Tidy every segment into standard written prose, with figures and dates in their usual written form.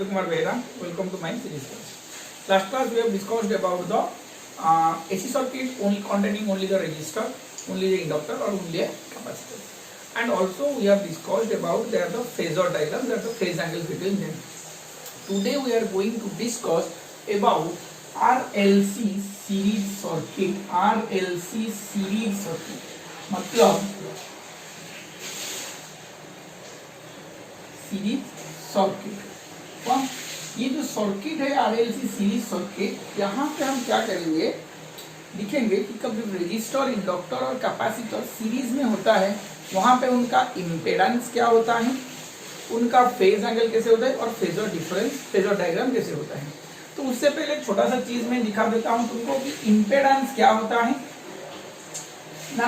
Kumar Behera. Welcome to my series class. Last class we have discussed about the AC circuit only containing only the resistor, only the inductor or only a capacitor. And also we have discussed about the phasor diagram, that the phase angle between them. Today we are going to discuss about RLC series circuit. RLC series circuit मतलब series circuit. ये जो circuit है RLC series circuit, यहाँ पे हम क्या करेंगे, लिखेंगे कि कब रेजिस्टर, इंडक्टर और कैपेसिटर सीरीज में होता है वहां पे उनका इम्पेडेंस क्या होता है, उनका फेज एंगल कैसे होता है और फेजर डिफरेंस, फेजर डायग्राम कैसे होता है। तो उससे पहले एक छोटा सा चीज मैं दिखा देता हूं तुमको कि इम्पेडेंस क्या होता है ना।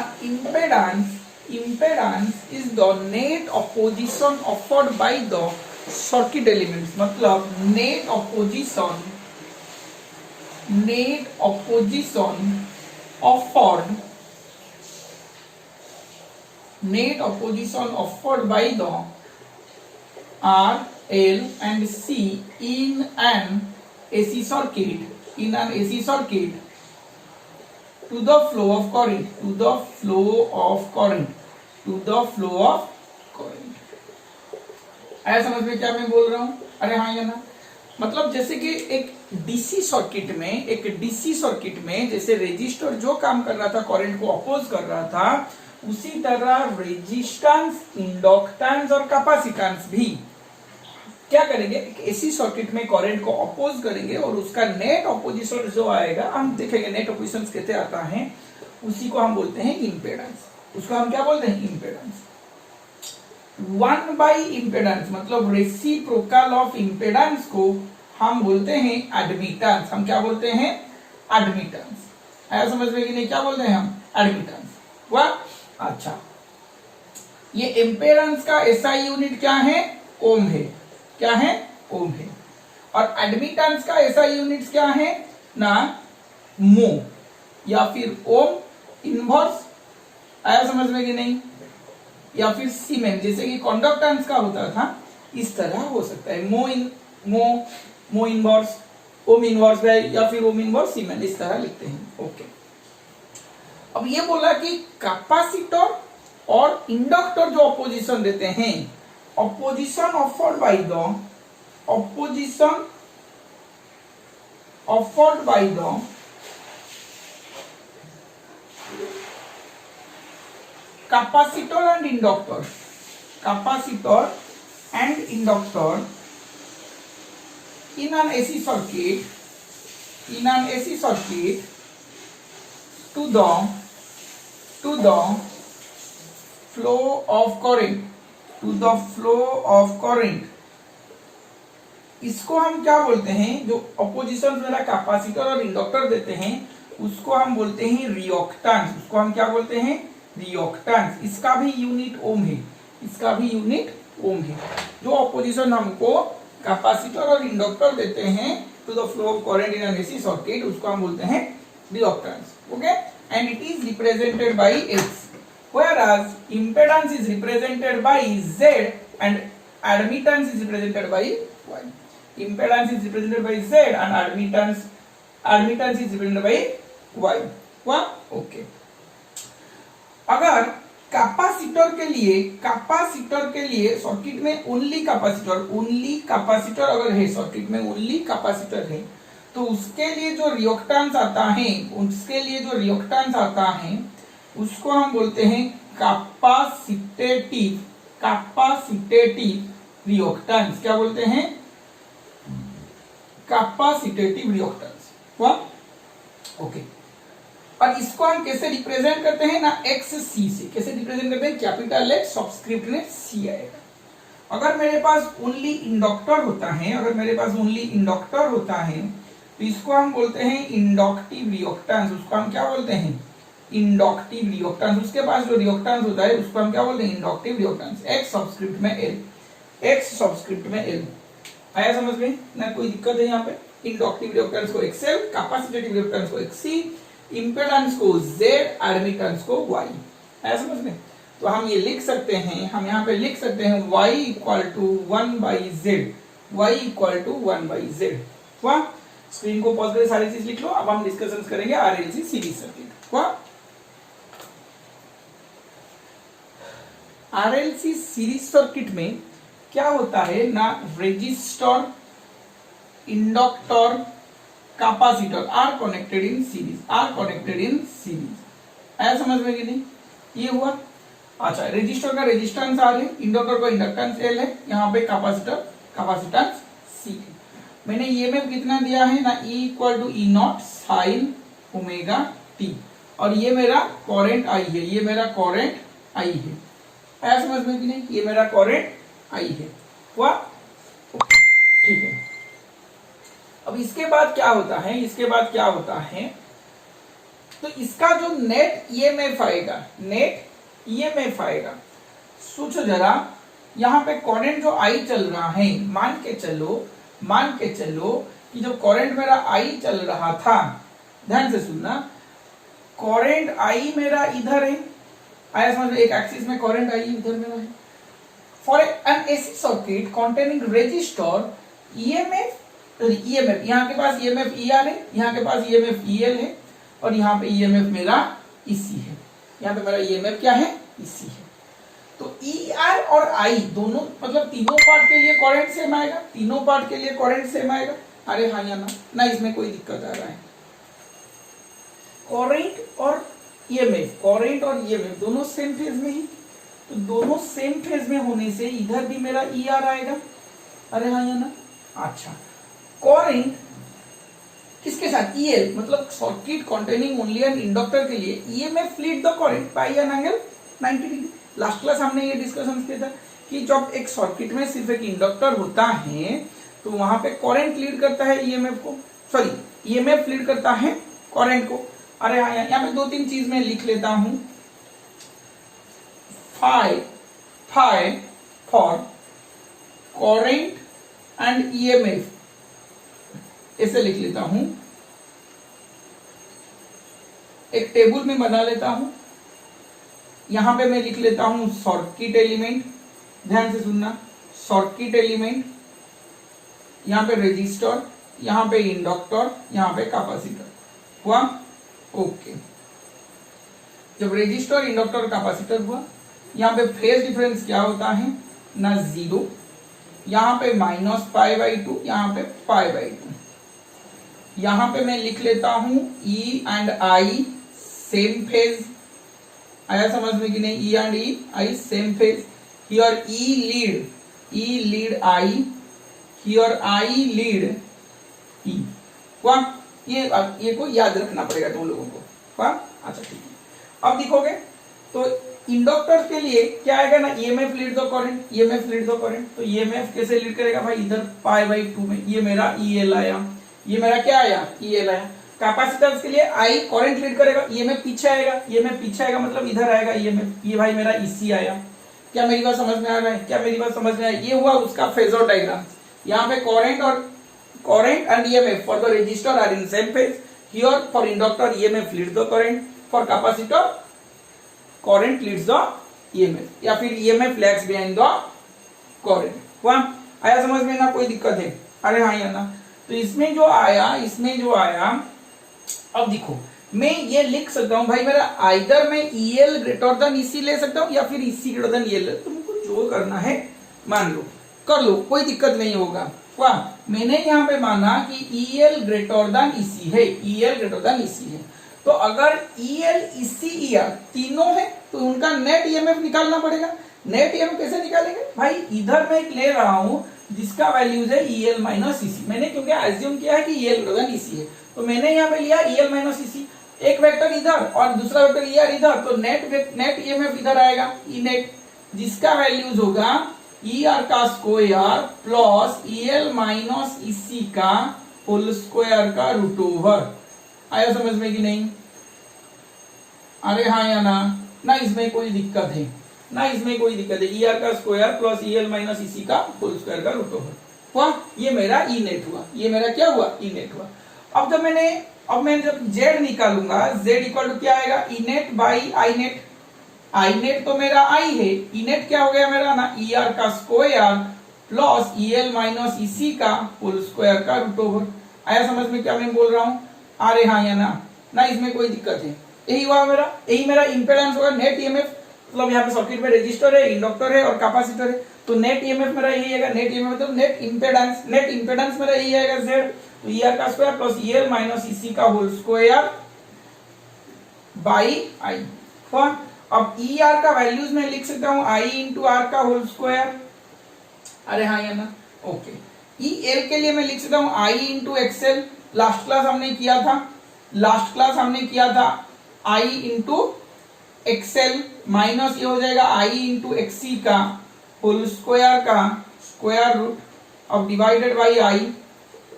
impedance is the net opposition offered by the circuit elements, मतलब net opposition offered by the R, L and C in an AC circuit, to the flow of current, ऐसा समझ में क्या मैं बोल रहा हूं? अरे हाँ या ना, मतलब जैसे कि एक डीसी सर्किट में जैसे रेजिस्टर जो काम कर रहा था, करंट को अपोज कर रहा था, उसी तरह रेजिस्टेंस, इंडक्टेंस और कैपेसिटेंस भी क्या करेंगे, एक एसी सर्किट में करंट को अपोज करेंगे और उसका नेट अपोजिशन जो आएगा, हम देखेंगे नेट अपोजिशन कैसे आता है, उसी को हम बोलते हैं इंपेडेंस। उसको हम क्या बोलते हैं, इंपेडेंस। 1 बाई इंपेडेंस मतलब रेसिप्रोकल ऑफ इंपेडेंस को हम बोलते हैं एडमिटेंस। हम क्या बोलते हैं, एडमिटेंस। आया समझ में कि नहीं, क्या बोलते हैं हम, एडमिटेंस। वाह, अच्छा। ये इंपेडेंस का एसआई यूनिट क्या है, ओम है। क्या है, ओम है। और एडमिटेंस का एसआई यूनिट क्या है ना, मो या फिर ओम इनवर्स। आया समझ में कि नहीं, या फिर सीमेंस, जैसे कि कंडक्टेंस का होता था, इस तरह हो सकता है। मो इनवर्स, ओम इनवर्स है, या फिर ओम इनवर्स सीमेंस, इस तरह लिखते हैं। ओके, अब ये बोला कि कैपेसिटर और इंडक्टर जो अपोजिशन देते हैं, opposition offered by the capacitor and inductor in an AC circuit to the flow of current, इसको हम क्या बोलते हैं, जो अपोजिशन मेरा कैपेसिटर और इंडक्टर देते हैं उसको हम बोलते हैं रिएक्टेंस। उसको हम क्या बोलते हैं, रिएक्टेंस। इसका भी यूनिट ओम है। जो अपोजिशन हमको कैपेसिटर और इंडक्टर देते हैं to the flow of current in an AC circuit, उसको हम बोलते हैं reactance. Okay, and it is represented by X, whereas impedance is represented by Z and admittance is represented by Y. Impedance is represented by Z and admittance is represented by Y. वाह, okay. अगर capacitor के लिए circuit में only capacitor अगर है, circuit में only capacitor है, तो उसके लिए जो रिएक्टेंस आता है उसको हम बोलते हैं कैपेसिटेटिव रिएक्टेंस। क्या बोलते हैं, कैपेसिटेटिव रिएक्टेंस। वाह, ओके। और इसको हम कैसे रिप्रेजेंट करते हैं ना, XC से। कैसे रिप्रेजेंट करते हैं, कैपिटल X सब्सक्रिप्ट में C आएगा। अगर मेरे पास ओनली इंडक्टर होता है तो इसको हम बोलते हैं इंडक्टिव रिएक्टेंस। उसको हम क्या बोलते हैं, इंडक्टिव रिएक्टेंस। उसके पास जो रिएक्टेंस होता है उसको हम क्या बोलते हैं, इंडक्टिव रिएक्टेंस। X सब्सक्रिप्ट में L। आया समझ में ना, कोई दिक्कत है यहाँ पे। इंडक्टिव रिएक्टेंस को XL, कैपेसिटेटिव रिएक्टेंस को XC, इंपेडेंस को Z, एडमिटेंस को Y। आया समझ में। तो हम ये लिख सकते हैं, हम यहाँ पे लिख सकते हैं y equal to 1 by Z y equal to 1/z। हुआ? स्क्रीन को पॉज करके सारी चीज लिख लो। अब हम डिस्कशन करेंगे आरएलसी सीरीज सर्किट। हुआ? आरएलसी सीरीज सर्किट में क्या होता है ना, resistor, inductor, capacitor are connected in series. आया समझ में कि नहीं? ये हुआ। अच्छा, रेजिस्टर का रेजिस्टेंस आर है, इंडक्टर का इंडक्टेंस एल है, यहाँ पे कैपेसिटेंस सी है। मैंने ईएमएफ कितना दिया है ना, E equal to E not sine omega T, और ये मेरा करंट आई है, ये मेरा करंट आई है। आया समझ में कि नहीं? ये मेरा करंट आई है। हुआ? ठीक है। अब इसके बाद क्या होता है, इसके बाद क्या होता है, तो इसका जो नेट ईएमएफ आएगा, सोचो जरा, यहाँ पे करंट जो आई चल रहा है, मान के चलो कि जो करंट मेरा आई चल रहा था, ध्यान से सुनना, करंट आई मेरा इधर है। आया समझ में? एक एक्सिस में करंट आई इधर मेरा है। For an AC circuit containing resistor, EMF यहाँ के पास ईएमएफ ईआर है, यहाँ के पास ईएमएफ ईएल है, और यहाँ पे ईएमएफ मेरा ईसी है। यहाँ पे मेरा ईएमएफ क्या है? ईसी है। तो ईआर और आई दोनों, मतलब तीनों पार्ट के लिए करंट सेम आएगा, अरे हाँ या ना, इसमें कोई दिक्कत आ रहा है? करंट और ईएमएफ दोनों सेम फेज में ही, तो दोनों सेम फेज में होने से इधर भी मेरा ईआर आएगा, अरे हाँ या ना। अच्छा, करंट किसके साथ? ईएल, मतलब circuit containing only an inductor के लिए EMF lead the current by an angle 90 degree. Last class हमने ये डिस्कशन किया था कि जब एक सर्किट में सिर्फ एक इंडक्टर होता है तो वहां पे करंट लीड करता है ईएमएफ लीड करता है करंट को। अरे हाँ, यहाँ पे 2-3 चीज मैं लिख लेता हूं। Phi for current and EMF, ऐसे लिख लेता हूं, एक टेबल में बना लेता हूं। यहां पे मैं लिख लेता हूं सर्किट एलिमेंट, ध्यान से सुनना, सर्किट एलिमेंट, यहां पे रेजिस्टर, यहां पे इंडक्टर, यहां पे कैपेसिटर। हुआ? ओके। जब रेजिस्टर, इंडक्टर, कैपेसिटर हुआ, यहां पे फेज डिफरेंस क्या होता है ना, 0, यहां पे -π/2, यहां पे π/2। यहां पे मैं लिख लेता हूं E and I same phase. आया समझ में कि नहीं? E and I same phase. Here E lead I, here I lead E। वाह, ये को याद रखना पड़ेगा तुम लोगों को। वाह, अच्छा ठीक है। अब दिखोगे तो इंडक्टर के लिए क्या आएगा ना, ईएमएफ लीड द करंट, तो ईएमएफ कैसे लीड करेगा भाई? इधर π/2 में, ये मेरा EL आया, ये मेरा क्या आया? EL आया। कैपेसिटेंस के लिए आई करंट लीड करेगा, ईएमएफ पीछे आएगा, मतलब इधर आएगा ईएमएफ, ये भाई मेरा EC आया। क्या मेरी बात समझ में आ रहा है? ये हुआ उसका फेजर डायग्राम। यहाँ पे current and EMF for the resistor R in same phase. Here for inductor EMF lead the current, for capacitor current leads the EMF, या फिर EMF lags behind the current. हुआ? आया समझ में ना? कोई दिक्कत है? अरे हाँ या ना। तो इसमें जो आया, अब देखो, मैं ये लिख सकता हूं भाई, मेरा आइदर मैं EL ग्रेटर देन EC ले सकता हूं, या फिर EC ग्रेटर देन EL। तुमको जो करना है मान लो, कर लो, कोई दिक्कत नहीं होगा। वाह, मैंने यहाँ पे माना कि EL ग्रेटर देन EC है, तो अगर EL, EC, ER तीनों है तो उनका नेट ईएमएफ निकालना पड़ेगा। नेट ईएमएफ कैसे निकालेंगे भाई? इधर मैं ले रहा हूं जिसका वैल्यूज है EL - EC। मैंने क्योंकि एज्यूम किया है कि EL ग्रेटर देन EC है, तो मैंने यहाँ पे लिया EL - EC। एक वेक्टर इधर और दूसरा वेक्टर ER इधर, तो नेट ईएमएफ इधर आएगा, E नेट, जिसका वैल्यूज होगा ER का स्क्वायर प्लस EL - EC का होल स्क्वायर का √। आया समझ में कि नहीं? अरे हाँ या ना, इसमें कोई दिक्कत है? ER का स्क्वायर प्लस EL - EC का होल स्क्वायर का √। हुआ? ये मेरा E नेट हुआ, ये मेरा क्या हुआ? E नेट हुआ। अब मैं जब Z निकालूंगा, Z इक्वल टू क्या आएगा? E net by I net तो मेरा I है, E नेट क्या हो गया मेरा ना, ER का square plus EL minus EC का होल स्क्वायर का रूट ओवर। आया समझ में क्या मैं बोल रहा हूँ? आ रहे हाँ या ना इसमें कोई दिक्कत है? यही मेरा इंपेडेंस होगा, नेट ईएमएफ। मतलब यहाँ पे सर्किट में रेजिस्टर है, इंडक्टर है और कैपेसिटर है, तो नेट ईएमएफ मेरा यही आएगा। नेट ईएमएफ मतलब नेट इंपेडेंस मेरा यही आएगा Z, तो ER का square plus EL minus EC का होल स्क्वायर बाई I। अब ER का वैल्यूज में लिख सकता हूँ I इंटू R का होल स्क्वायर। अरे हाँ या ना? ओके। EL के लिए मैं लिख सकता हूँ I into XL। Last class हमने किया था I इंटू XL माइनस ये हो जाएगा I इंटू XC का होल स्क्वायर का स्क्वायर रूट, अब डिवाइडेड बाई I।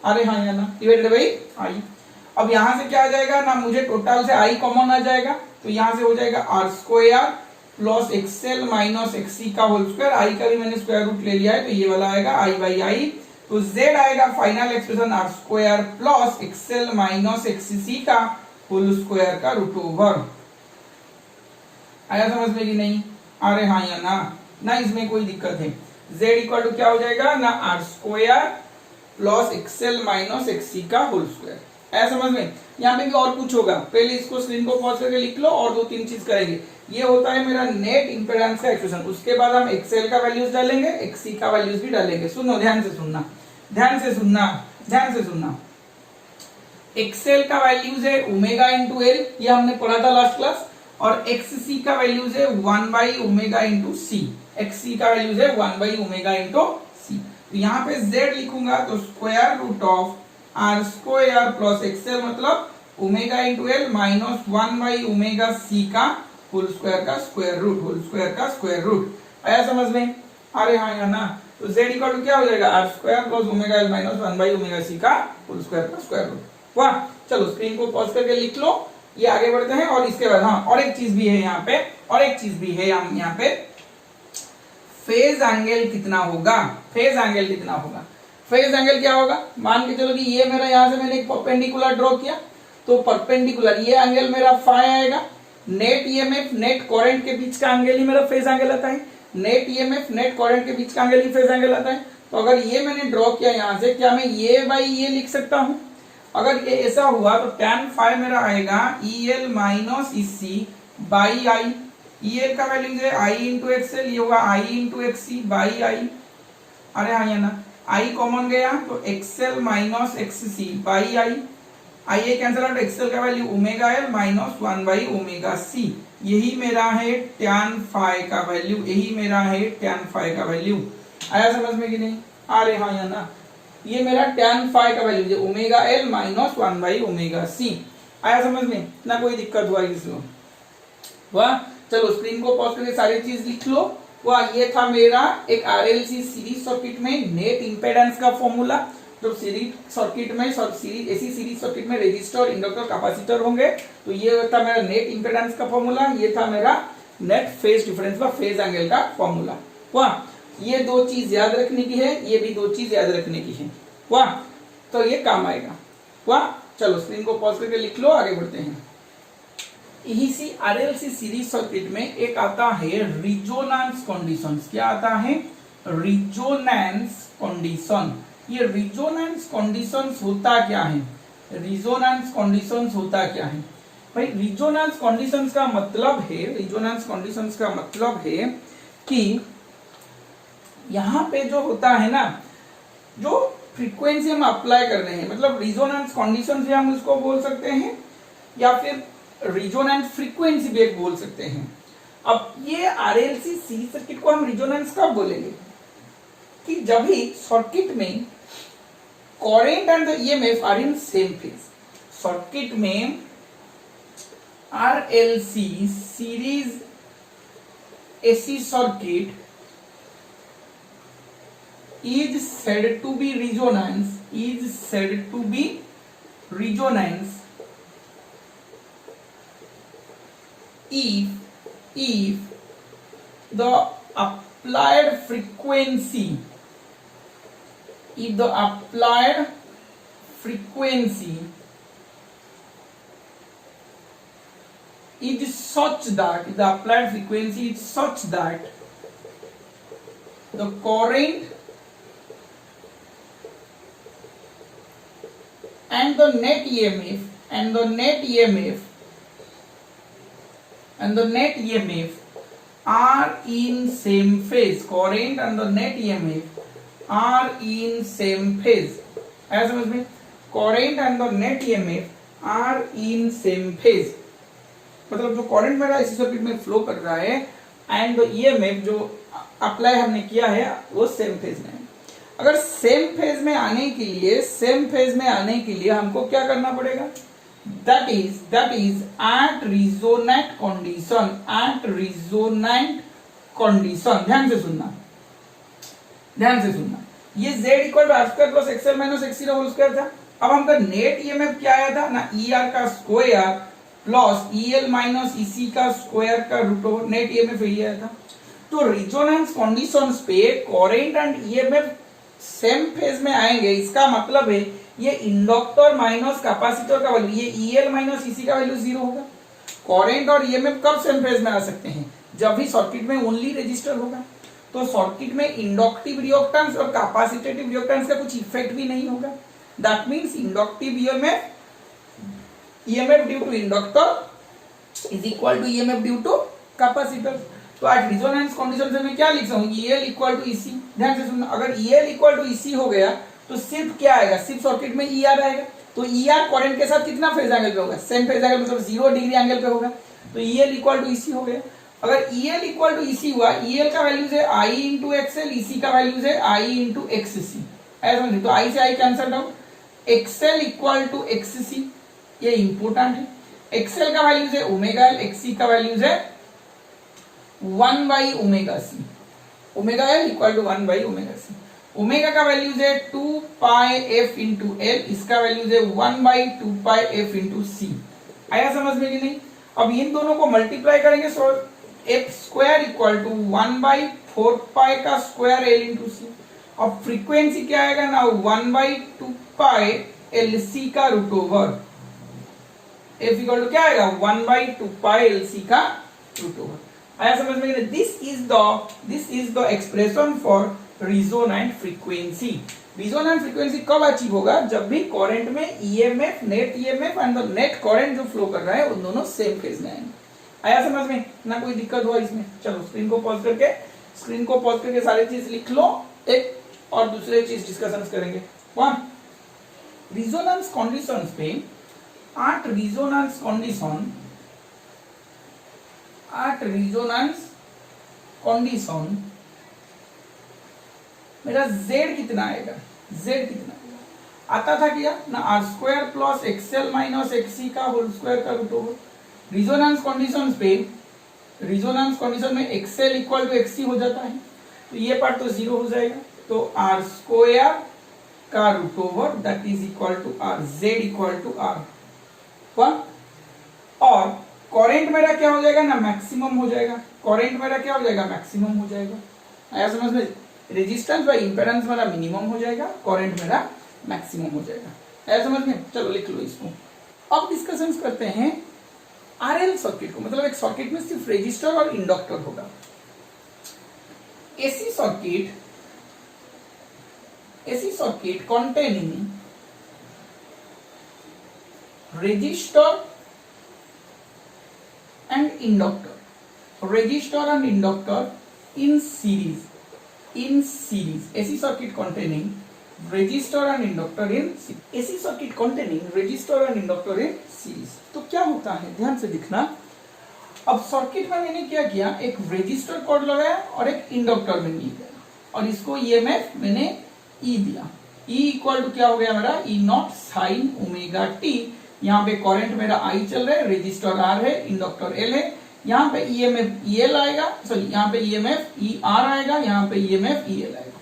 अरे हाँ या ना? Divided by I। अब यहां से क्या आ जाएगा ना, मुझे टोटल से I कॉमन आ जाएगा, तो यहां से हो जाएगा R square plus XL minus XC का होल स्क्वायर। I का भी मैंने स्क्वायर रूट ले लिया है, तो ये वाला आएगा I बाई I। तो Z आएगा final expression R square plus XL minus XC का होल स्क्वायर का रूट ओवर। आया समझ में कि नहीं? अरे हाँ या ना इसमें कोई दिक्कत है? Z इक्वल टू क्या हो जाएगा ना, R square plus XL minus XC का होल स्क्वायर। आया समझ में? यहाँ पे भी और कुछ होगा, पहले इसको स्क्रीन को पॉज करके लिख लो और 2-3 चीज करेंगे। ये होता है मेरा नेट इंपेडेंस का एक्सप्रेशन, उसके बाद हम XL का वैल्यूज डालेंगे, XC का वैल्यूज भी डालेंगे। सुनो, ध्यान से सुनना। XL का वैल्यूज है ओमेगा इंटू L, ये हमने पढ़ा था लास्ट क्लास, और XC का वैल्यूज है 1 by omega into C। XC का वैल्यूज है 1 बाई ओमेगा इंटू C। तो यहाँ पे Z लिखूंगा तो square root of R square plus XL मतलब omega into L minus 1 by omega C का होल स्क्वायर का स्क्वायर रूट। आया समझ में? अरे हाँ या ना? तो Z इक्वल टू क्या हो जाएगा, R square plus omega L minus 1 by omega C का होल स्क्वायर का स्क्वायर रूट। वाह, चलो स्क्रीन को पॉज करके लिख लो, ये आगे बढ़ते हैं। और इसके बाद हाँ, और एक चीज भी है यहाँ पे, फेज एंगल कितना होगा? फेज एंगल क्या होगा? मान के चलो कि ये मेरा यहाँ से मैंने एक परपेंडिकुलर ड्रॉ किया, तो परपेंडिकुलर ये एंगल मेरा फाई आएगा। नेट ईएमएफ नेट करंट के बीच का एंगल ही मेरा फेज एंगल आता है। नेट ईएमएफ नेट करंट के बीच का एंगल ही फेज एंगल आता है। तो अगर ये मैंने ड्रॉ किया यहाँ से, क्या मैं ये बाई ये लिख सकता हूँ? अगर ये ऐसा हुआ तो tan फाई मेरा आएगा EL minus EC by I। EL का वैल्यू है I इंटू XL, ये होगा I into XC by I। अरे हाँ या ना? I कॉमन गया तो XL minus XC by I ये कैंसिल आउट, XL का value omega L minus 1 by omega C। यही मेरा है tan फाई का वैल्यू। आया समझ में कि नहीं? अरे हाँ या ना? ये मेरा tan फाई का वैल्यू है omega L minus 1 by omega C। आया समझ में? ना कोई दिक्कत हुआ इसमें? वाह, चलो स्क्रीन को पॉज करके सारी चीज लिख लो। वाह, ये था मेरा एक RLC सीरीज सर्किट में नेट इंपेडेंस का फॉर्मूला। तो सीरीज सर्किट में ऐसी सीरीज सर्किट में रेजिस्टर, इंडक्टर, कैपेसिटर होंगे, तो ये था मेरा नेट इंपेडेंस का फॉर्मूला, ये था मेरा नेट फेज डिफरेंस का फेज एंगल का फॉर्मूला। वाह, ये 2 चीज याद रखने की है, ये भी 2 चीज याद रखने की है। वाह, तो ये काम आएगा। वाह, चलो स्क्रीन को पॉज करके लिख लो, आगे बढ़ते हैं। इसी RLC सीरीज सर्किट में एक आता है रिजोनेंस कंडीशंस। क्या आता है? Resonance condition. ये रिजोनेंस कंडीशंस होता क्या है? भाई रिजोनेंस कंडीशंस का मतलब है कि यहाँ पे जो होता है ना, जो फ्रीक्वेंसी हम अप्लाई कर रहे हैं, मतलब रिजोनेंस कंडीशन भी हम इसको बोल सकते हैं, या फिर रिजोनेंस फ्रीक्वेंसी भी एक बोल सकते हैं। अब ये RLC सीरीज सर्किट को हम रिजोनेंस कब बोलेंगे? कि जब भी सर्किट में current and EMF are in same phase. Circuit में RLC series AC circuit is said to be resonance if the applied frequency is such that the current and the net EMF and the net EMF and the net EMF are in same phase. current and the net EMF are in same phase. आया समझ में? current and the net EMF are in same phase. मतलब जो current मेरा इसी circuit में flow कर रहा है एंड ईएमएफ जो अप्लाई हमने किया है वो सेम फेज में है. अगर सेम फेज में आने के लिए हमको क्या करना पड़ेगा? That is at resonant condition. ध्यान से सुनना. ये Z equal to R square plus XL minus XC whole square था. अब हमका नेट ईएमएफ क्या आया था ना, ई आर का square plus EL minus EC का स्क्वायर का रूट ओवर नेट ईएमएफ यही आया था. तो रिजोनेंस कंडीशंस पे current and EMF same phase में आएंगे. इसका मतलब है ये इंडक्टर माइनस कैपेसिटर का वैल्यू, ये ईएल माइनस ईसी का वैल्यू 0 होगा. करंट और ईएमएफ कब सेम फेज में आ सकते हैं? जब भी सर्किट में ओनली रेजिस्टर होगा. तो सर्किट में इंडक्टिव रिएक्टेंस और कैपेसिटेटिव रिएक्टेंस का कुछ इफेक्ट भी नहीं होगा. That means inductive EMF due to inductor is equal to EMF due to capacitor. तो आज रिजोनेंस कंडीशन से मैं क्या लिख सकता हूं? EL equal to EC. ध्यान से सुनना. अगर EL इक्वल टू EC हो गया तो सिर्फ क्या आएगा? सिर्फ सर्किट में ER आएगा. तो ER करंट के साथ कितना फेज एंगल पे होगा? सेम फेज एंगल, मतलब 0 डिग्री एंगल पे होगा. तो EL इक्वल टू EC हो गया. अगर EL इक्वल टू EC हुआ, EL का वैल्यू है I इंटू XL, EC का वैल्यू है I इंटू XC. ऐसा समझिए. तो I से I cancel out. XL equal to XC, ये इंपोर्टेंट है. XL का वैल्यू है ओमेगा L, XC का वैल्यू है 1 बाई ओमेगा C. ओमेगा L equal to 1 by omega C. Omega का वैल्यू है 2 पाई F इंटू L, इसका वैल्यू है 1 by 2 pi F into C. आया समझ में कि नहीं? अब इन दोनों को मल्टीप्लाई करेंगे so F square equal to 1 by 4 pi का स्क्वायर L इंटू C. अब फ्रीक्वेंसी क्या आएगा ना, 1 बाई 2 पाई LC का root over. F equal to क्या आएगा? 1 बाई 2 पाई LC का रूट ओवर. आया समझ में? This is the expression for resonant frequency. Resonant frequency कब अचीव होगा? जब भी करंट में EMF, net EMF and the net current जो फ्लो कर रहा है उन दोनों सेम फेज में आएंगे. आया समझ में? ना कोई दिक्कत हुआ इसमें? चलो स्क्रीन को पॉज करके सारी चीज लिख लो. एक और दूसरे चीज डिस्कशन करेंगे. वन, रिजोनेंस कंडीशंस पे एट रिजोनेंस कंडीशन मेरा Z कितना आएगा? आता था क्या ना, R square plus XL minus XC का होल स्क्वायर का रूट ओवर. रिजोनेंस कंडीशन में एक्सएल इक्वल टू एक्सी हो जाता है. तो ये पार्ट तो 0 हो जाएगा. तो आर स्क्वायर का root over that is equal to R. Z equal to R. और करंट मेरा क्या हो जाएगा ना, मैक्सिमम हो जाएगा. मैक्सिमम हो जाएगा. आया समझ में? रेजिस्टेंस बाय इंपेडेंस मेरा मिनिमम हो जाएगा, करंट मेरा मैक्सिमम हो जाएगा. आया समझ में? चलो लिख लो इसको. अब डिस्कशंस करते हैं आरएल सर्किट को. मतलब एक सर्किट में सिर्फ रेजिस्टर और इंडक्टर होगा. AC circuit containing resistor and inductor in series. AC circuit containing resistor and inductor in series. तो क्या होता है? ध्यान से दिखना. अब सर्किट में मैंने क्या किया, एक रेजिस्टर कॉर्ड लगाया और एक इंडक्टर में ली गया और इसको ईएमएफ मैंने ई दिया. ई इक्वल टू क्या हो गया मेरा? ई नॉट साइन ओमेगा टी. यहाँ पे करंट मेरा आई चल रहा है, रेजिस्टर आर है, इंडक्टर एल है. यहाँ पे ईएमएफ ईएल आएगा, सॉरी यहाँ पे ईएमएफ ई आर आएगा, यहाँ पे ईएमएफ ईएल आएगा.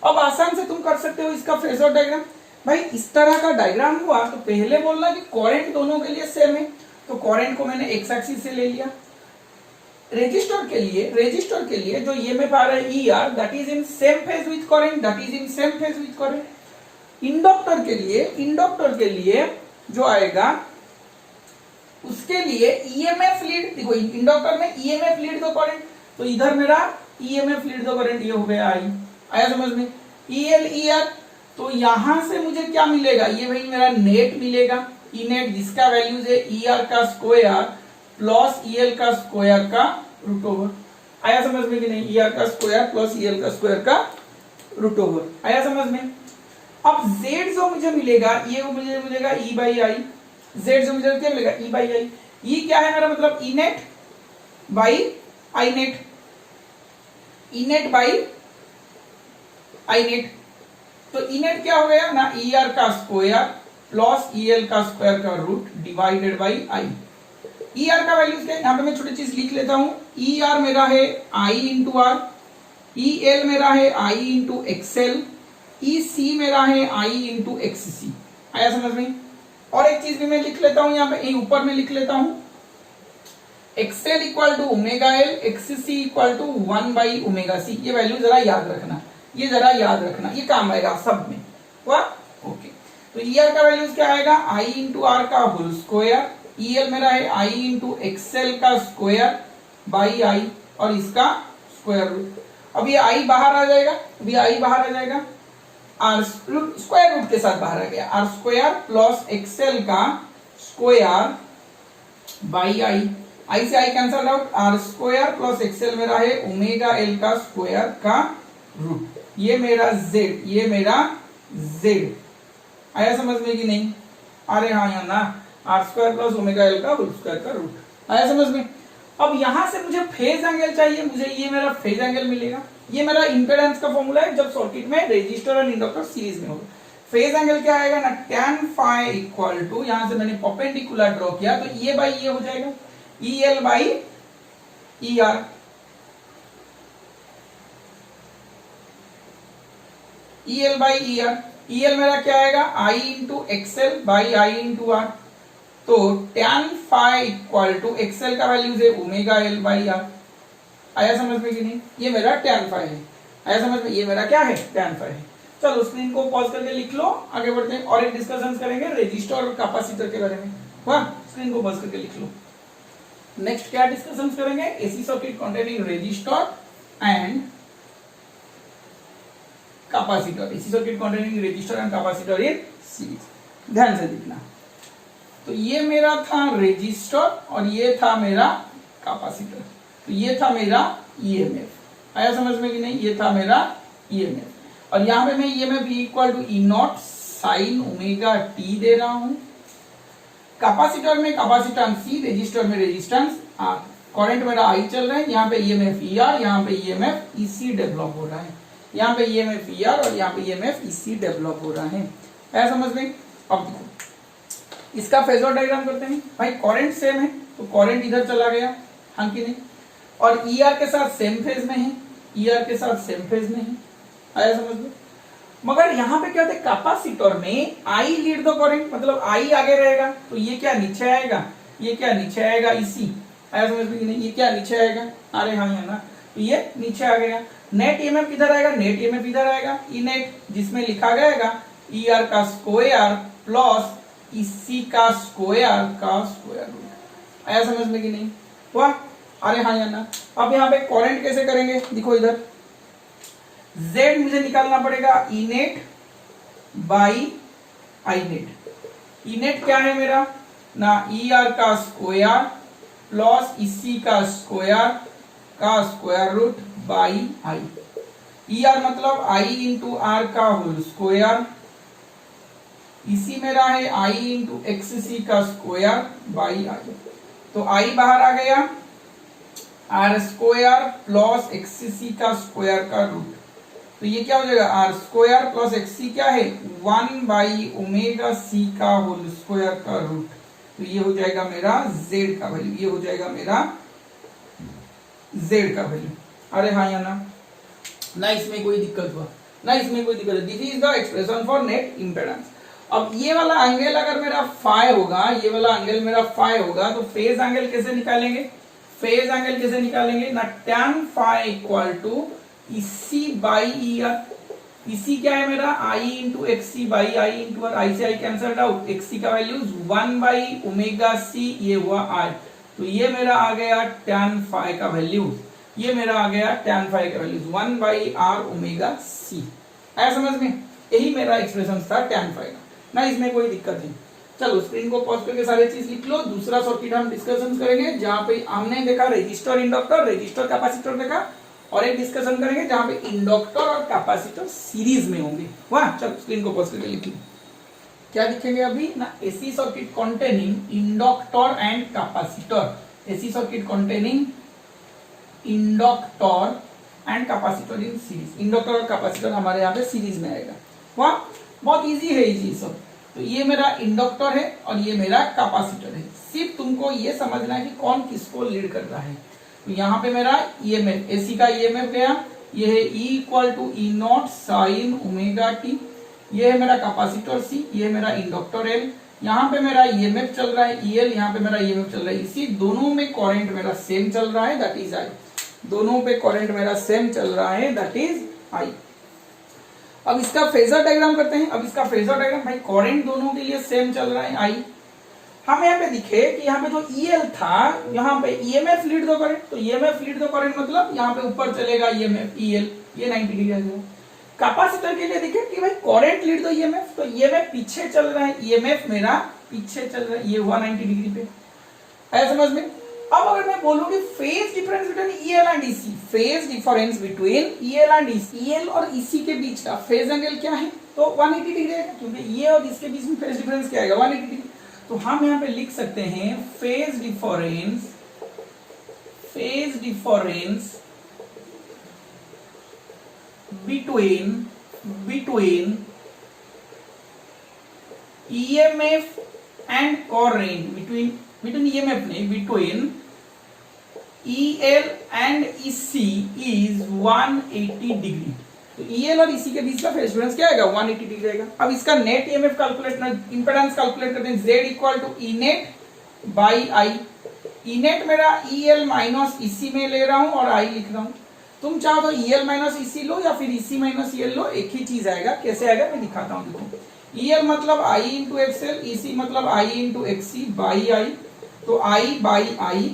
अब आसान से तुम कर सकते हो इसका फेजर डायग्राम. भाई इस तरह का डायग्राम हुआ तो पहले बोलना कि करंट दोनों के लिए सेम है. तो करंट को मैंने एक्स एक्सिस से ले लिया. रेजिस्टर के लिए जो ईएमएफ आ रहा है E R that is in same phase with current. Inductor के लिए जो आएगा उसके लिए ईएमएफ लीड. देखो इंडक्टर में ईएमएफ लीड दो करंट, तो इधर मेरा ईएमएफ लीड दो करंट, ये हो गया आई. आया समझ में? ईएल ई आर, तो यहां से मुझे क्या मिलेगा, ये भाई मेरा नेट मिलेगा, ई नेट जिसका वैल्यूज है ई आर का स्क्वायर प्लस ई एल का स्क्वायर का रूट ओवर। आया समझ में कि नहीं, ई आर का स्क्वायर प्लस ई एल का स्क्वायर का रूट ओवर। आया समझ में। अब z जो मुझे मिलेगा ये मुझे मिलेगा ई बाई आई, z जो मुझे क्या मिलेगा ई बाई आई। ई क्या है मेरा मतलब E net by I net, E net by I net. तो ई नेट क्या हो गया ना, ई आर का स्क्वायर प्लस ई एल का स्क्वायर का root divided by I. E R का वैल्यूज क्या है, यहां पे मैं छोटी चीज लिख लेता हूं, ई आर मेरा है आई इंटू आर, ई एल मेरा है आई इंटू एक्सएल, ई सी मेरा है आई इंटू एक्स सी। आया समझ में। और एक चीज भी मैं लिख लेता हूं, यहां पे ऊपर में लिख लेता हूं, XL equal to omega L, X C equal to 1 by omega C. ये वैल्यू जरा याद रखना, ये जरा याद रखना, ये काम आएगा सब में। वाह ओके। तो ई आर का वैल्यूज क्या आएगा, आई इंटू आर का होल स्क्वायर, ई एल मेरा है आई इंटू एक्सएल का स्क्वायर बाई आई और इसका स्क्वायर रूट। अब ये आई बाहर आ जाएगा, अभी आई बाहर आ जाएगा, आर स्क्वायर रूट के साथ बाहर आ गया, आर स्क्वायर प्लस एक्सएल का स्क्वायर बाई आई, आई से I cancel out, R square plus XL मेरा है ओमेगा एल का स्क्वायर का रूट। ये मेरा z, ये मेरा z। आया समझ में कि नहीं, अरे हाँ या ना, R square plus omega L का होल स्क्वायर का रूट। आया समझ में। अब यहां से मुझे फेज एंगल चाहिए, मुझे ये मेरा फेज एंगल मिलेगा, ये मेरा इंपेडेंस का फॉर्मूला है जब सर्किट में रेजिस्टर और इंडक्टर सीरीज में होगा। फेज एंगल क्या आएगा ना, tan phi इक्वल टू, यहां से मैंने परपेंडिकुलर ड्रॉ किया तो ये बाई ये हो जाएगा, E L by E R, E L by E R. E L मेरा क्या आएगा, I into XL by I into R. तो tan phi equal to XL का वैल्यू है ओमेगा एल बाई आर। आया समझ में कि नहीं, ये मेरा tan phi है। आया समझ में, ये मेरा क्या है tan phi है। चलो स्क्रीन को पॉज करके लिख लो, आगे बढ़ते हैं और एक डिस्कशन करेंगे रेजिस्टर और कैपेसिटर के बारे में। वाह, स्क्रीन को पॉज करके लिख लो। नेक्स्ट क्या डिस्कशन करेंगे, AC circuit containing resistor and capacitor, AC circuit containing resistor and capacitor in series. ध्यान से देखना। तो ये मेरा था रेजिस्टर और ये था मेरा कैपेसिटर, तो ये था मेरा ईएमएफ। आया समझ में कि नहीं, ये था मेरा ईएमएफ और यहां पे मैं EMF equal to E not sine omega T दे रहा हूं। कैपेसिटर में कैपेसिटेंस सी, रेजिस्टर में रेजिस्टेंस आर। करंट मेरा आई चल रहा है, यहाँ पे ईएमएफ ई आर, यहाँ पे ईएमएफ ईसी डेवलप हो रहा है, यहाँ पे ईएमएफ ई आर और यहाँ पे ईएमएफ ईसी डेवलप हो रहा है। आया समझ में। अब देखो इसका फेजर डायग्राम करते हैं। भाई करंट सेम है तो करंट इधर चला गया, हाँ कि नहीं, और ई आर के साथ सेम फेज में है, ई आर के साथ सेम फेज में है। आया समझ में। मगर यहाँ पे क्या होता है, कैपेसिटर में आई लीड द करंट, मतलब आई आगे रहेगा तो ये क्या नीचे आएगा, ये क्या नीचे आएगा इसी। आया समझ में कि नहीं, ये क्या नीचे आएगा, अरे हाँ है ना, तो ये नीचे आ गया। नेट ईएमएफ किधर आएगा, नेट ईएमएफ इधर आएगा, ई नेट जिसमें लिखा गया ई आर का स्क्वायर प्लस इसी का स्क्वायर रूट। आया समझ में कि नहीं, वाह, अरे हाँ या ना। अब यहाँ पे करंट कैसे करेंगे, देखो इधर Z मुझे निकालना पड़ेगा E net by I net. E net क्या है मेरा ना, ई आर का स्क्वायर प्लस इसी का square root by I. E R मतलब आई इंटू आर का होल स्क्वायर, इसी मेरा है आई इंटू एक्स सी का स्क्वायर बाई आई। तो आई बाहर आ गया, आर स्क्वायर प्लस एक्स सी का स्क्वायर का रूट, तो ये क्या हो जाएगा, आर स्क्वायर प्लस एक्स सी क्या है 1 बाई ओमेगा सी का होल स्क्वायर का रूट। तो ये हो जाएगा मेरा z का वैल्यू, ये हो जाएगा मेरा z का वैल्यू। अरे हाँ या ना इसमें कोई दिक्कत हुआ ना, इसमें कोई दिक्कत है। This is the expression for net impedance. अब ये वाला एंगल अगर मेरा फाई होगा, ये वाला एंगल मेरा फाई होगा, तो फेज एंगल कैसे निकालेंगे, फेज एंगल कैसे निकालेंगे ना, tan phi equal to XC by E R. XC क्या है मेरा I into XC by I into R, I से आई कैंसल्ड आउट, एक्सी का वैल्यू 1 बाई ओमेगा सी, ये हुआ आर। तो ये मेरा आ गया tan phi का वैल्यू, ये मेरा आ गया tan phi का value 1 by R omega C. आया समझ में। यही मेरा एक्सप्रेशन था tan फाई ना, इसमें कोई दिक्कत नहीं। चलो स्क्रीन को पॉज करके सारे चीज लिख लो। दूसरा सर्किट हम डिस्कशन करेंगे जहां पे हमने देखा रजिस्टर इंडक्टर, रजिस्टर कैपेसिटर देखा, और एक डिस्कशन करेंगे जहां पे इंडक्टर और कैपेसिटर सीरीज में होंगे। वाह, चलो स्क्रीन को पॉज करके लिख लो। क्या दिखेंगे अभी ना, AC circuit containing inductor and capacitor, AC circuit containing inductor and capacitor in series, inductor और कैपेसिटर हमारे यहाँ पे सीरीज में आएगा। वाह, बहुत इजी है ये सब। तो ये मेरा इंडक्टर है और ये मेरा कैपेसिटर है। सिर्फ तुमको ये समझना है कि कौन किसको लीड कर रहा है। तो यहाँ पे मेरा ईएमएफ, एसी का ईएमएफ गया, ये है E equal to E not sine omega T. ये है मेरा कैपेसिटर C, ये है मेरा इंडक्टर L। यहाँ पे मेरा ईएमएफ चल रहा है EL, यहाँ पे मेरा ईएमएफ चल रहा है इसी, दोनों में करंट मेरा सेम चल रहा है, दैट इज I। दोनों पे करंट मेरा सेम चल रहा है, दैट इज I। अब इसका फेजर डायग्राम करते हैं। अब इसका फेजर डायग्राम, भाई करंट दोनों के लिए सेम चल रहा है I। हम यहाँ पे दिखे कि यहाँ पे जो EL था, यहाँ पे EMF लीड दो करंट, तो EMF लीड दो करंट मतलब यहाँ पे ऊपर चलेगा EMF EL, ये 90 डिग्री आ जाएगा। कैपेसिटर के लिए देखे कि भाई करंट लीड दो EMF, तो EMF पीछे चल रहा है, EMF मेरा पीछे चल रहा है, ये हुआ 90 डिग्री पे। आया समझ में? अब अगर मैं बोलूंगी phase difference between EL and EC, phase difference between EL and EC, EL और EC के बीच का फेज एंगल क्या है, तो 180 डिग्री है, क्योंकि ये और इसके बीच में फेज डिफरेंस क्या आएगा, 180 डिग्री। तो हम यहाँ पे लिख सकते हैं phase difference between EMF and current, between EMF नहीं, between EL and EC is 180 degree. तो EL और EC के बीच का फेज डिफरेंस क्या आएगा, 180 डिग्री आएगा। अब इसका net EMF calculate, impedance calculate करते हैं। Z equal to E net by I। E net मेरा EL माइनस EC में ले रहा हूं और I लिख रहा हूं। तुम चाहो तो EL माइनस EC लो या फिर EC माइनस EL लो, एक ही चीज आएगा। कैसे आएगा मैं दिखाता हूं, देखो। EL मतलब I इंटू XL, EC मतलब I into XC by I, तो I by I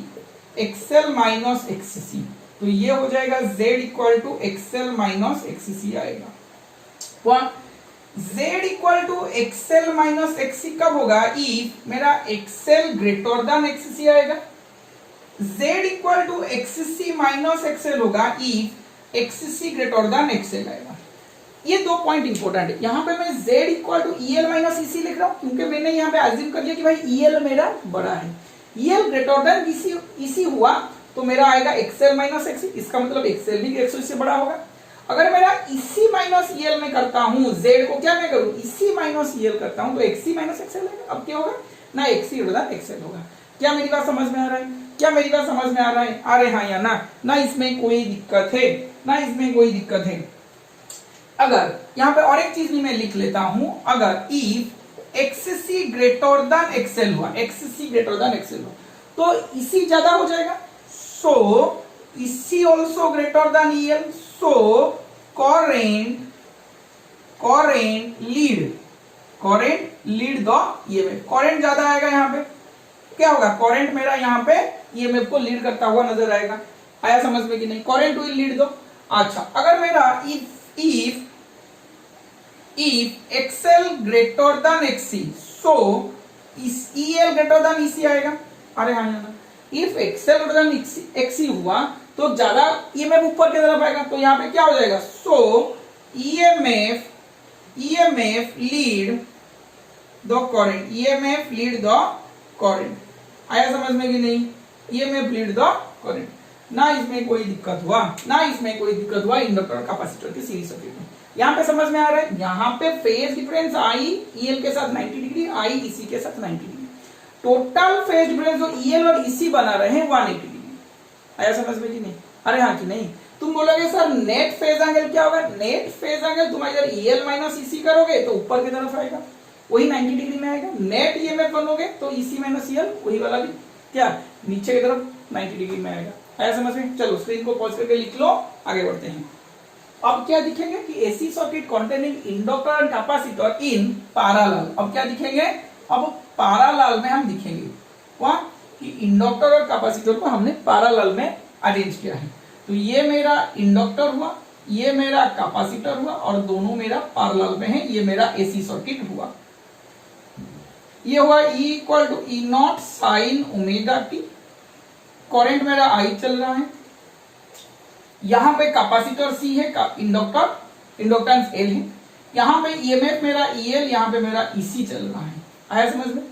XL minus XC, तो ये हो जाएगा Z equal to XL minus XC आएगा। One Z equal to XL minus XC कब होगा, इफ मेरा XL ग्रेटर देन XC आएगा। Z equal to XC minus XL होगा if XC greater than XL आएगा। ये दो पॉइंट इंपॉर्टेंट है। यहाँ पे मैं Z equal to EL minus EC लिख रहा हूँ, क्योंकि मैंने यहाँ पे अज्यूम कर लिया कि भाई EL मेरा बड़ा है। EL ग्रेटर देन EC हुआ तो मेरा आएगा XL माइनस XC, इसका मतलब XL भी XC से बड़ा होगा। अगर मेरा EC माइनस EL में करता हूँ, Z को क्या मैं करूँ, EC माइनस EL करता हूँ, तो XC माइनस XL आएगा। अब क्या होगा ना, XC ग्रेटर देन XL होगा। क्या मेरी बात समझ में आ रहा है, क्या मेरी बात समझ में आ रहा है, अरे हाँ या ना इसमें कोई दिक्कत है, ना इसमें कोई दिक्कत है। अगर यहाँ पे और एक चीज भी मैं लिख लेता हूं, अगर if XC greater than XL हुआ, XC ग्रेटर देन XL हुआ, तो EC ज्यादा हो जाएगा, सो EC also greater than EL, so current lead the EMF, current ज्यादा आएगा। यहाँ पे क्या होगा, करंट मेरा यहाँ पे EMF को लीड करता हुआ नजर आएगा। आया समझ में कि नहीं, करंट विल लीड दो। अच्छा, अगर मेरा if XL greater than XC, so EL greater than EC आएगा। अरे हाँ ना, if XL greater than XC हुआ तो ज्यादा EMF ऊपर की तरफ आएगा, तो यहाँ पे क्या हो जाएगा, so EMF lead the current. आया समझ में कि नहीं, EMF लीड द करंट। ना इसमें कोई दिक्कत हुआ, इंडक्टर और कैपेसिटर की सीरीज सर्किट में। यहाँ पे समझ में आ रहा है, यहाँ पे फेज डिफरेंस I EL के साथ 90 डिग्री, I EC के साथ 90 डिग्री, टोटल फेज डिफरेंस जो EL और EC बना रहे हैं 180 डिग्री। आया समझ में कि नहीं, अरे हाँ कि नहीं। तुम बोलोगे सर नेट फेज एंगल क्या होगा, नेट फेज एंगल तुम इधर EL माइनस EC करोगे तो ऊपर की तरफ आएगा, वही 90 डिग्री में आएगा। नेट EMF बनोगे तो EC माइनस EL वही वाला भी क्या नीचे की तरफ 90 डिग्री में आएगा। आया समझ में? चलो स्क्रीन को पॉज करके लिख लो, आगे बढ़ते हैं। अब क्या दिखेंगे कि AC circuit containing inductor and capacitor in parallel. अब क्या दिखेंगे, अब पैरेलल में हम दिखेंगे वहां कि इंडक्टर और कैपेसिटर को हमने पैरेलल में अरेंज किया है। तो ये मेरा इंडक्टर हुआ, ये मेरा कैपेसिटर हुआ और दोनों मेरा पैरेलल में है, ये मेरा एसी सर्किट हुआ। ये हुआ E equal to E not sine omega T. Current मेरा I चल रहा है, यहां पे कैपेसिटर C है, इंडक्टेंस L है, यहां पे ईएमएफ मेरा EL, यहां पे मेरा EC चल रहा है। आया समझ में?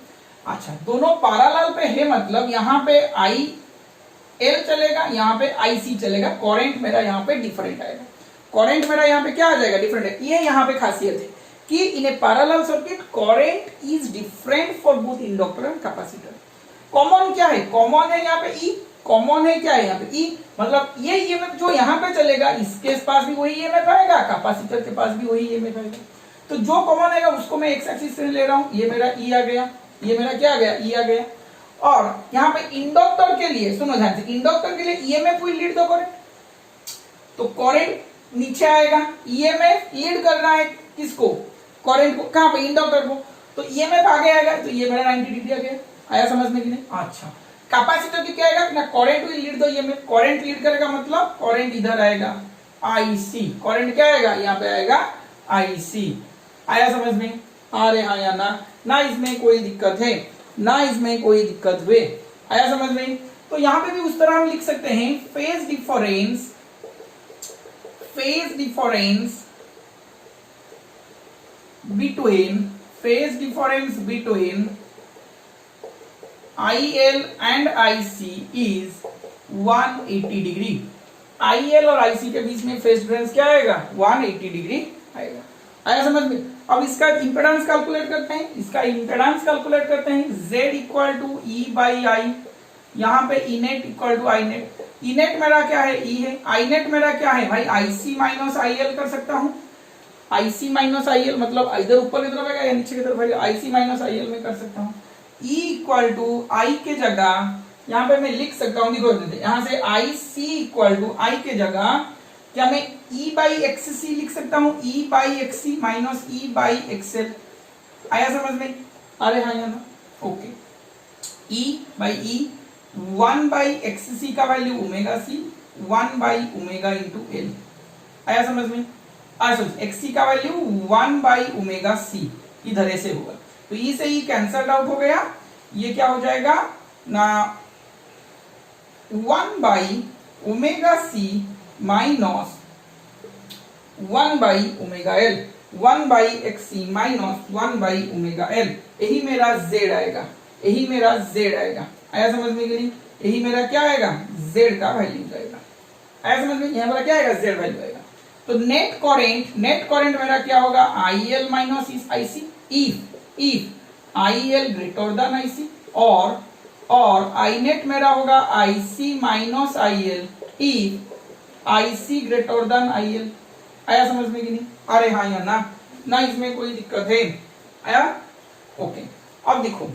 अच्छा, दोनों पैरेलल पे है, मतलब यहां पे IL चलेगा, यहां पे IC चलेगा, करंट मेरा यहां पे डिफरेंट आएगा। करंट मेरा यहां पे क्या आ जाएगा? डिफरेंट है। ये यहां पे खासियत है कि in a parallel circuit current is different for both inductor and capacitor. Common क्या है? कॉमन है यहाँ पे E, कॉमन है क्या है यहाँ पे E, मतलब ये ईएमएफ जो यहाँ पे चलेगा इसके पास भी वही ईएमएफ आएगा, कैपेसिटर के पास भी वही ईएमएफ आएगा। तो जो कॉमन आएगा उसको मैं एक्स एक्सिस से ले रहा हूँ, ये मेरा E आ गया, ये मेरा क्या आ गया? E आ गया। और यहाँ पे इंडक्टर के लिए सुनो ध्यान से, इंडक्टर के लिए EMF will lead the current, तो करंट नीचे आएगा, ईएमएफ लीड कर रहा है किसको? करंट को, कहां पे? इंडक्टर को, तो ईएमएफ आगे आएगा, तो ये मेरा 90 डिग्री आ गया। आया समझ में कि नहीं? अच्छा, कैपेसिटर की क्या आएगा ना, current will lead the EMF, current lead करेगा मतलब करंट इधर आएगा IC, करंट क्या आएगा? यहाँ पे आएगा IC। आया समझ में? आ रहे हाँ या ना? ना इसमें कोई दिक्कत है, ना इसमें कोई दिक्कत हुए। आया समझ में? तो यहाँ पे भी उस तरह हम लिख सकते हैं, phase difference between IL and IC is 180 degree. IL और IC के बीच में फेज डिफरेंस क्या आएगा? 180 डिग्री आएगा। आया समझ में? अब इसका इंपेडेंस कैलकुलेट करते हैं, Z equal to E by I, यहाँ पे E net equal to I net. E net मेरा क्या है? E है। I नेट मेरा क्या है भाई? IC माइनस IL कर सकता हूँ, IC माइनस IL मतलब इधर ऊपर की तरफ है या नीचे की तरफ है? IC माइनस IL में कर सकता हूँ। E इक्वल टू I के जगह यहाँ पे मैं लिख सकता हूँ, देखो यहाँ से IC इक्वल टू I के जगह क्या मैं E बाई XC लिख सकता हूँ, E by XC minus E by XL। आया समझ में? अरे हाँ या ना? Okay, E by E, 1 by XC का value omega C, 1 by omega into L। आया समझ में? XC का वैल्यू 1 बाई ओमेगा C, इधर ऐसे होगा, तो E से E कैंसल आउट हो गया, ये क्या हो जाएगा ना, 1 by omega C minus 1 by omega L, 1 by XC minus 1 by omega L, यही मेरा Z आएगा, यही मेरा Z आएगा। आया समझ में कि नहीं? यही मेरा क्या आएगा? Z का वैल्यू आएगा। आया समझ में? यहाँ मेरा क्या आएगा? Z वैल्यू आएगा। तो नेट करंट मेरा क्या होगा? IL minus IC, if IL greater than IC, और I नेट मेरा होगा IC minus IL if IC greater than IL। आया समझ में कि नहीं? अरे हाँ या ना? ना इसमें कोई दिक्कत है? आया? ओके, अब देखो,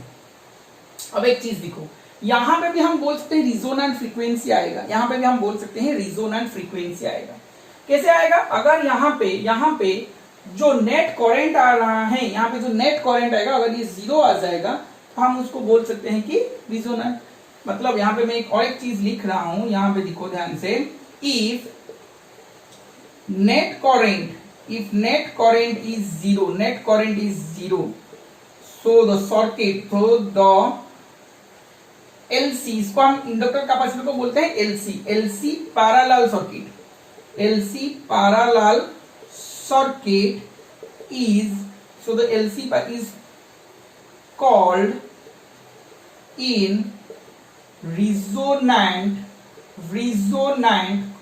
अब एक चीज देखो, यहां पे भी हम बोल सकते हैं रिजोनेंट फ्रीक्वेंसी आएगा, यहां पे भी हम बोल सकते हैं रिजोनेंट फ्रीक्वेंसी आएगा। कैसे आएगा? अगर यहाँ पे जो नेट करंट आ रहा है, यहाँ पे जो नेट करंट आएगा अगर ये 0 आ जाएगा तो हम उसको बोल सकते हैं कि रिजोनेंट। मतलब यहाँ पे मैं एक और एक चीज लिख रहा हूं, यहाँ पे देखो ध्यान से, if net current is 0, so the circuit, तो द LC, इसको हम इंडक्टर कैपेसिटर को बोलते हैं LC parallel circuit, LC parallel circuit is, so the LC is called in resonant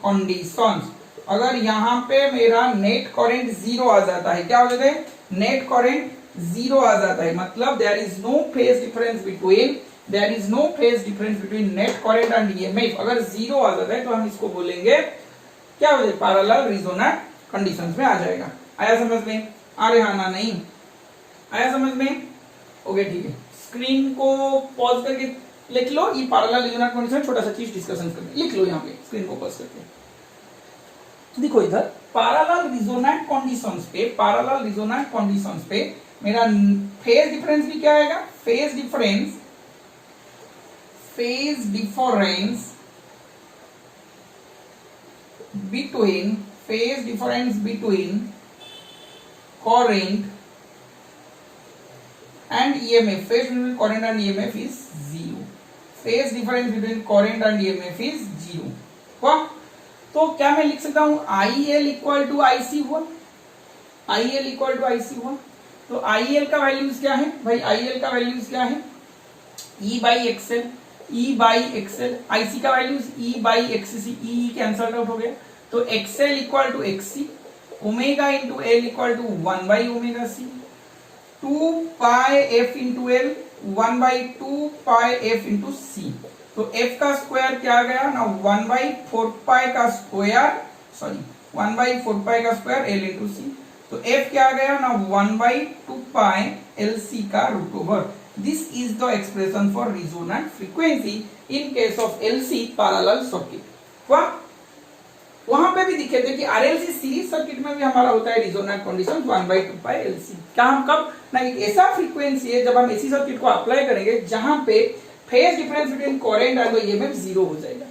conditions। अगर यहाँ पे मेरा नेट करंट 0 आ जाता है, क्या हो जाता है? नेट करंट 0 आ जाता है, मतलब there is no phase difference between net current and EMF। अगर 0 आ जाता है तो हम इसको बोलेंगे क्या हो जाए? पैरेलल रिजोनेंट कंडीशंस में आ जाएगा। आया समझ में? आ रहे हाँ ना? नहीं आया समझ में? ओके ठीक है, स्क्रीन को पॉज करके लिख लो, ये पैरेलल रिजोनेंट कंडीशन, छोटा सा चीज डिस्कशन करके लिख लो यहाँ पे, स्क्रीन को पॉज करके। तो देखो इधर पैरेलल रिजोनेंट कंडीशंस पे मेरा फेज डिफरेंस भी क्या आएगा? Phase difference between phase difference between current and EMF, phase between current and EMF is 0. phase difference between current and EMF is 0. वाह, तो क्या मैं लिख सकता हूं IL इक्वल टू IC हुआ, IL इक्वल टू IC हुआ। तो IL का वैल्यूज क्या है भाई, IL का वैल्यूज क्या है E by XL, E by XL, IC का values E by XC, E cancel out हो गया, तो XL इक्वल टू XC, ओमेगा into L equal to 1 by omega C, 2 pi F into L, 1 by 2 pi F into C। तो F का square क्या आ गया ना 1 बाई 4 पाई का स्क्वायर, सॉरी 1 बाई 4 पाई का स्क्वायर L इंटू C। तो F क्या आ गया ना 1 बाई 2 पाई LC का root over. This is the expression for resonant frequency in case of LC parallel circuit. वहां पे भी दिखे थे कि RLC सीरीज सर्किट में भी हमारा होता है resonant condition 1 by 2 pi LC। क्या हम कब ना एक ऐसा फ्रीक्वेंसी है जब हम एसी सर्किट को अप्लाई करेंगे जहां पे phase difference between current and EMF 0 हो जाएगा,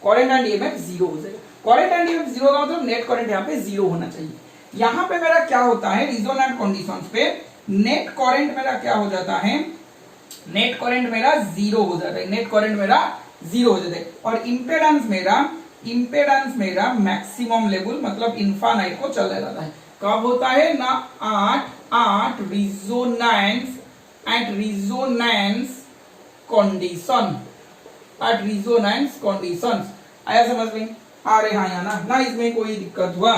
करंट एंड EMF 0 हो जाएगा। करंट एंड EMF 0 का मतलब नेट करंट यहाँ पे 0 होना चाहिए। यहाँ पे मेरा क्या होता है रिजोनेंट कंडीशंस पे नेट करंट मेरा क्या हो जाता है, नेट करंट मेरा 0 हो जाता है, नेट करंट मेरा 0 हो जाता है। और इंपेडेंस मेरा मैक्सिमम लेवल मतलब इनफाइनाइट को चला जाता है। कब होता है ना 8 resonance at resonance condition, at resonance conditions. आया समझ में, आ रहे हैं ना इसमें कोई दिक्कत हुआ?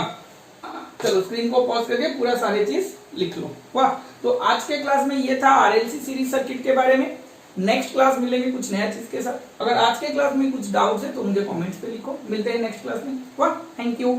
चलो स्क्रीन को पॉज करके पूरा सारे चीज लिख लो। वाह, तो आज के क्लास में ये था RLC सीरीज सर्किट के बारे में। नेक्स्ट क्लास मिलेंगे कुछ नया चीज के साथ। अगर आज के क्लास में कुछ डाउट्स है तो मुझे कमेंट्स पे लिखो। मिलते हैं नेक्स्ट क्लास में। वाह, थैंक यू।